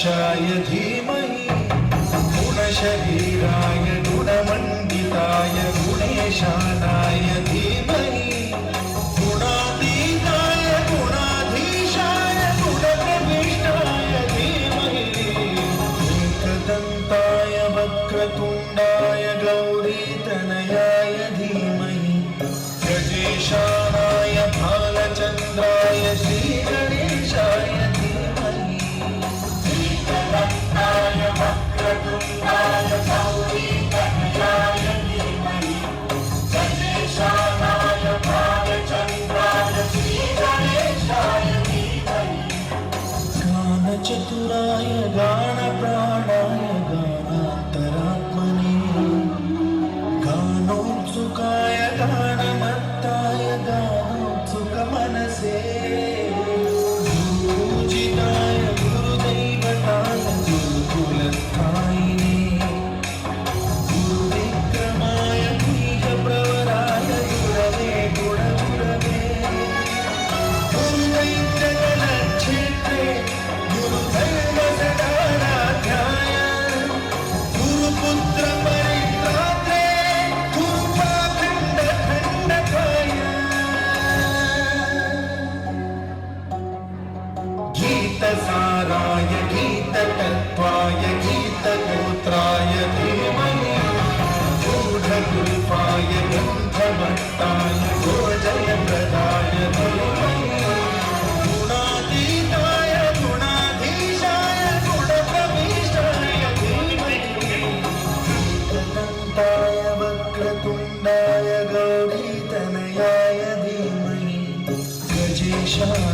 गणाध्यक्षाय धीमहि गुणशरीराय गुणमण्डिताय गुणेशानाय धीमहि गुणातीताय गुणाधीशाय गुणप्रविष्टाय धीमहि एकदन्ताय वक्रतुण्डाय गौरीतनयाय धीमहि गजेशानाय भालचन्द्राय श्रीगणेशाय धीमहि एकदन्ताय वक्रतुण्डाय गौरीतनयाय धीमहि गजेशानाय भालचन्द्राय श्रीगणेशाय धीमहि गानचतुराय गानप्राणाय गानान्तरात्मने गानोत्सुकाय गानमत्ताय गानोत्सुकमनसे गुरुपूजिताय गुरुदैवताय गुरुकुलस्थायिने गुरुविक्रमाय गुह्यप्रवराय गुरवे गुणगुरवे गुरुदैत्यगणक्षेत्रे गुरुधर्मसदाराध्याय गुरुपुत्रपरित्रात्रे गुरुपाखण्डखण्डकाय गीतसाराय गीततत्त्वाय गीतगोत्राय धीमहि गूढगुल्फाय ग्रन्थभट्टाय गोजयप्रदाय धीमहि गुणातीताय गुणाधीशाय गुणप्रविष्टाय धीमहि एकदन्ताय वक्रतुण्डाय गौरीतनयाय धीमहि गजेशाय